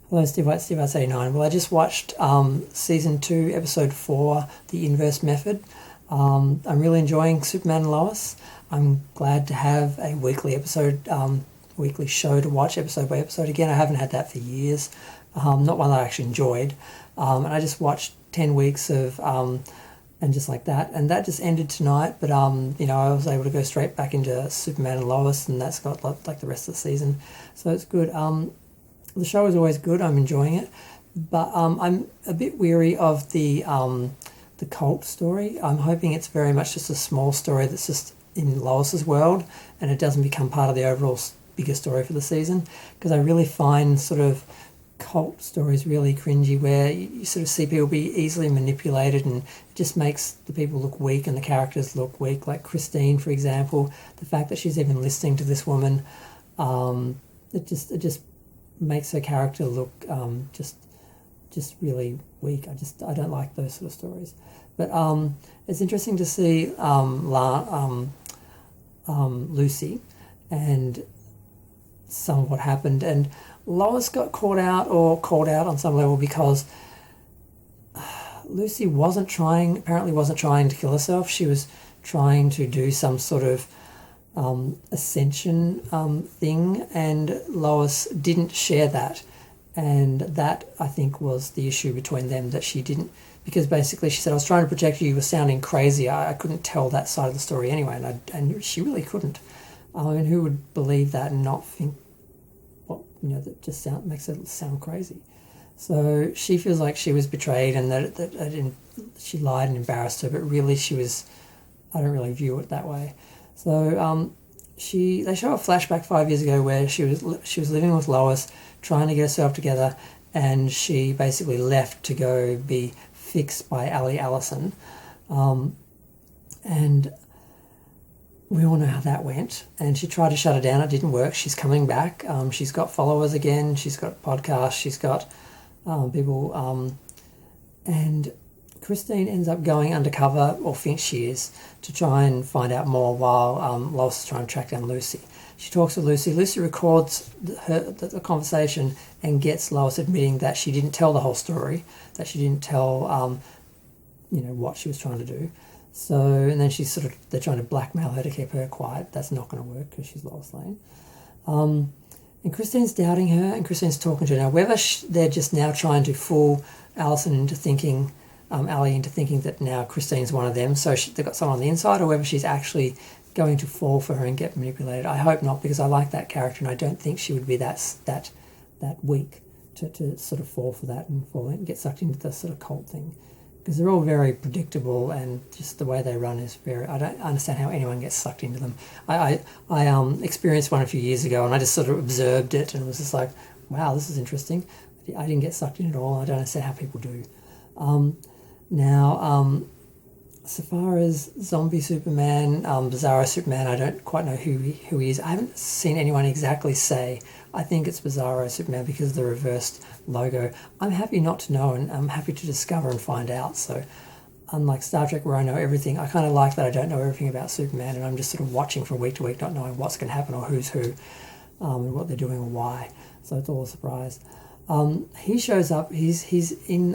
Hello, Steve White, Steve White's 89. Well, I just watched season 2, episode 4, The Inverse Method. I'm really enjoying Superman and Lois. I'm glad to have a weekly episode, weekly show to watch episode by episode again. I haven't had that for years. Not one that I actually enjoyed. And I just watched 10 weeks of, and just like that. And that just ended tonight. But, I was able to go straight back into Superman and Lois, and that's got like the rest of the season. So it's good. The show is always good. I'm enjoying it, but I'm a bit weary of the cult story. I'm hoping it's very much just a small story that's just in Lois's world, and it doesn't become part of the overall bigger story for the season. Because I really find sort of cult stories really cringy, where you sort of see people be easily manipulated, and it just makes the people look weak and the characters look weak. Like Christine, for example, the fact that she's even listening to this woman, it just makes her character look just really weak. I don't like those sort of stories. But it's interesting to see Lucy and some of what happened. And Lois got called out on some level because Lucy apparently wasn't trying to kill herself. She was trying to do some sort of ascension thing, and Lois didn't share that, and that I think was the issue between them, that she didn't, because basically she said, I was trying to protect you, you were sounding crazy. I couldn't tell that side of the story anyway, and she really couldn't. And who would believe that and not think that just makes it sound crazy? So she feels like she was betrayed, and that she lied and embarrassed her, but really I don't really view it that way. So they show a flashback 5 years ago where she was living with Lois, trying to get herself together, and she basically left to go be fixed by Ali Allison, and we all know how that went. And she tried to shut her down; it didn't work. She's coming back. She's got followers again. She's got podcasts. She's got people, and Christine ends up going undercover, or thinks she is, to try and find out more while Lois is trying to track down Lucy. She talks to Lucy. Lucy records the conversation and gets Lois admitting that she didn't tell the whole story, that she didn't tell, what she was trying to do. So, and then they're trying to blackmail her to keep her quiet. That's not going to work because she's Lois Lane. And Christine's doubting her, and Christine's talking to her. Now, whether they're just now trying to fool Allison into thinking, Ali into thinking that now Christine's one of them, so they've got someone on the inside, or whether she's actually going to fall for her and get manipulated. I hope not, because I like that character, and I don't think she would be that weak to sort of fall for that and get sucked into the sort of cult thing, because they're all very predictable, and just the way they run is I don't understand how anyone gets sucked into them. I experienced one a few years ago, and I just sort of observed it and was just like, wow, this is interesting. I didn't get sucked in at all. I don't understand how people do. Now, so far as Zombie Superman, Bizarro Superman, I don't quite know who he is. I haven't seen anyone exactly say, I think it's Bizarro Superman because of the reversed logo. I'm happy not to know, and I'm happy to discover and find out. So unlike Star Trek, where I know everything, I kind of like that I don't know everything about Superman, and I'm just sort of watching from week to week, not knowing what's going to happen or who's who, and what they're doing or why. So it's all a surprise. He shows up. He's in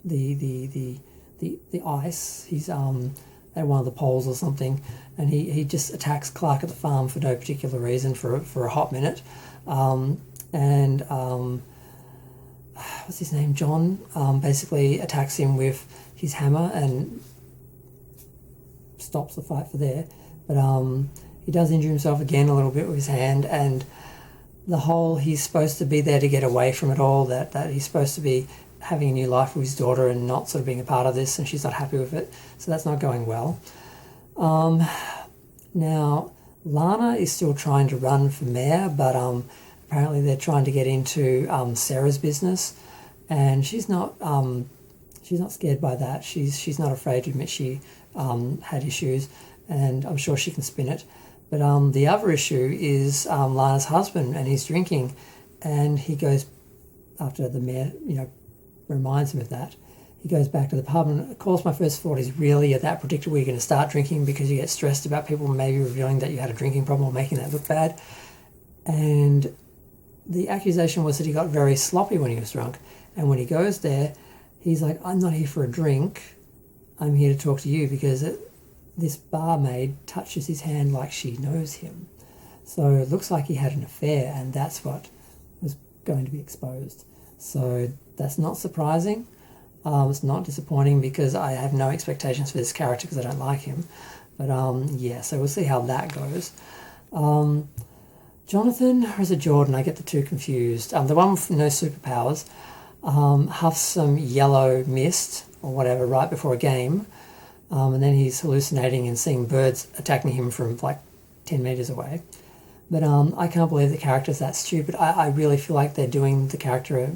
the ice. He's at one of the poles or something, and he just attacks Clark at the farm for no particular reason for a hot minute, and what's his name, John, basically attacks him with his hammer and stops the fight for there. But he does injure himself again a little bit with his hand, and the whole he's supposed to be there to get away from it all, that he's supposed to be having a new life with his daughter and not sort of being a part of this, and she's not happy with it, so that's not going well. Now, Lana is still trying to run for mayor, but apparently they're trying to get into Sarah's business, and she's not scared by that. She's not afraid to admit she had issues, and I'm sure she can spin it. But the other issue is Lana's husband, and he's drinking, and he goes after the mayor, reminds him of that. He goes back to the pub, and of course my first thought is, really, at that predictable you're going to start drinking because you get stressed about people maybe revealing that you had a drinking problem or making that look bad. And the accusation was that he got very sloppy when he was drunk. And when he goes there, he's like, I'm not here for a drink. I'm here to talk to you because this barmaid touches his hand like she knows him. So it looks like he had an affair, and that's what was going to be exposed. So that's not surprising. It's not disappointing because I have no expectations for this character because I don't like him. But yeah, so we'll see how that goes. Jonathan, or is it Jordan? I get the two confused. The one with no superpowers huffs some yellow mist or whatever right before a game, and then he's hallucinating and seeing birds attacking him from like 10 metres away. But I can't believe the character's that stupid. I really feel like they're doing the character a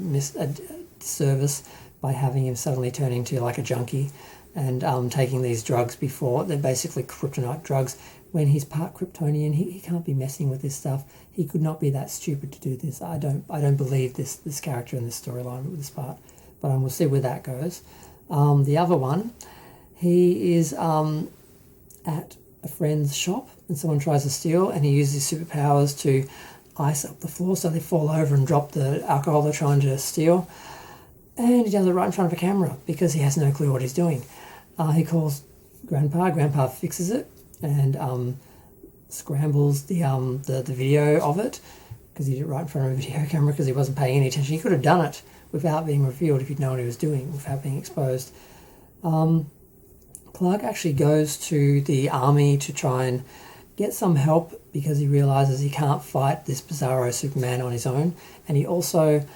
disservice by having him suddenly turn into like a junkie and taking these drugs before. They're basically kryptonite drugs. When he's part Kryptonian, he can't be messing with this stuff. He could not be that stupid to do this. I don't believe this character in this storyline with this part. But we'll see where that goes. The other one, he is at a friend's shop and someone tries to steal, and he uses his superpowers to ice up the floor so they fall over and drop the alcohol they're trying to steal. And he does it right in front of a camera because he has no clue what he's doing. He calls Grandpa. Grandpa fixes it and scrambles the video of it because he did it right in front of a video camera because he wasn't paying any attention. He could have done it without being revealed if he'd known what he was doing, without being exposed. Clark actually goes to the army to try and get some help because he realises he can't fight this Bizarro Superman on his own, and he also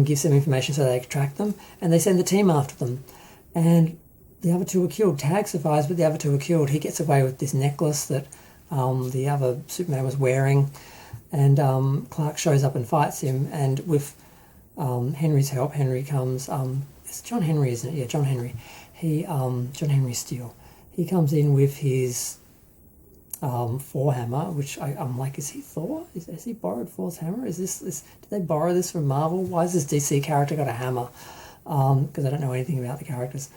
gives them information so they can track them, and they send the team after them. And the other two are killed. Tag survives, but the other two are killed. He gets away with this necklace that the other Superman was wearing, and Clark shows up and fights him, and with Henry's help, Henry comes... it's John Henry, isn't it? Yeah, John Henry. John Henry Steele. He comes in with his Thor hammer, which I'm like, is he Thor? Has he borrowed Thor's hammer? Is this did they borrow this from Marvel? Why has this DC character got a hammer? Because I don't know anything about the characters.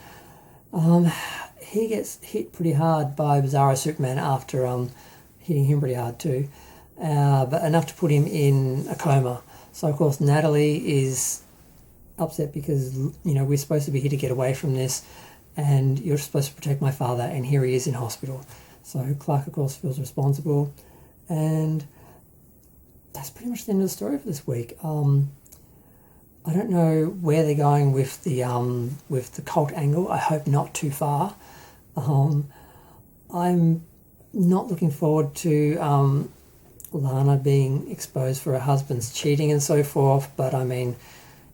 He gets hit pretty hard by Bizarro Superman after hitting him pretty hard too, but enough to put him in a coma. So of course Natalie is upset because we're supposed to be here to get away from this, and you're supposed to protect my father, and here he is in hospital. So Clark, of course, feels responsible, and that's pretty much the end of the story for this week. I don't know where they're going with the cult angle. I hope not too far. I'm not looking forward to Lana being exposed for her husband's cheating and so forth, but I mean,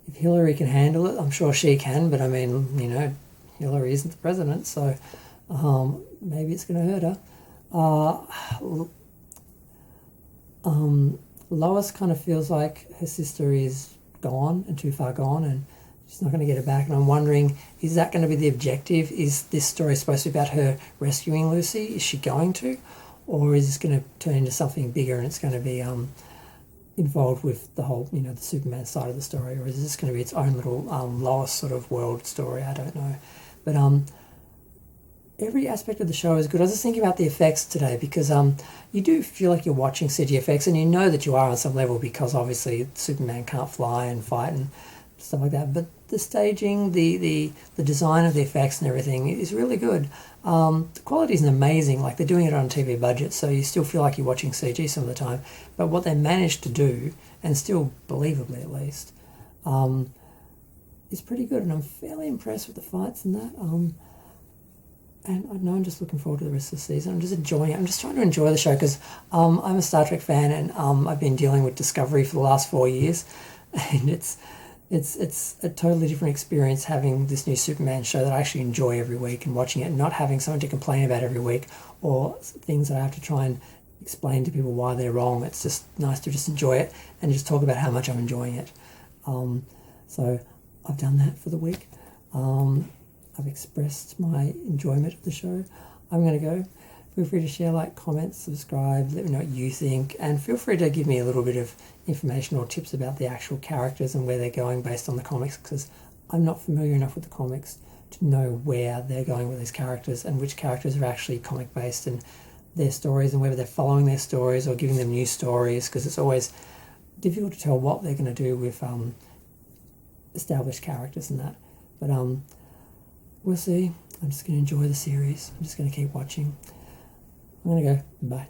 if Hillary can handle it, I'm sure she can, but I mean, Hillary isn't the president, so maybe it's going to hurt her. Lois kind of feels like her sister is gone and too far gone, and she's not going to get her back, and I'm wondering, is that going to be the objective? Is this story supposed to be about her rescuing Lucy? Is she going to? Or is this going to turn into something bigger and it's going to be involved with the whole, the Superman side of the story? Or is this going to be its own little Lois sort of world story? I don't know. But every aspect of the show is good. I was just thinking about the effects today because you do feel like you're watching CG effects, and you know that you are on some level because obviously Superman can't fly and fight and stuff like that. But the staging, the design of the effects and everything is really good. The quality isn't amazing. Like, they're doing it on a TV budget, so you still feel like you're watching CG some of the time. But what they managed to do, and still believably at least, is pretty good, and I'm fairly impressed with the fights and that. And I know I'm just looking forward to the rest of the season. I'm just enjoying it. I'm just trying to enjoy the show because I'm a Star Trek fan, and I've been dealing with Discovery for the last 4 years, and it's a totally different experience having this new Superman show that I actually enjoy every week, and watching it and not having something to complain about every week or things that I have to try and explain to people why they're wrong. It's just nice to just enjoy it and just talk about how much I'm enjoying it. So I've done that for the week. I've expressed my enjoyment of the show. I'm going to go. Feel free to share, like, comment, subscribe, let me know what you think, and feel free to give me a little bit of information or tips about the actual characters and where they're going based on the comics, because I'm not familiar enough with the comics to know where they're going with these characters and which characters are actually comic based and their stories, and whether they're following their stories or giving them new stories, because it's always difficult to tell what they're going to do with established characters and that. But we'll see. I'm just going to enjoy the series. I'm just going to keep watching. I'm going to go. Bye.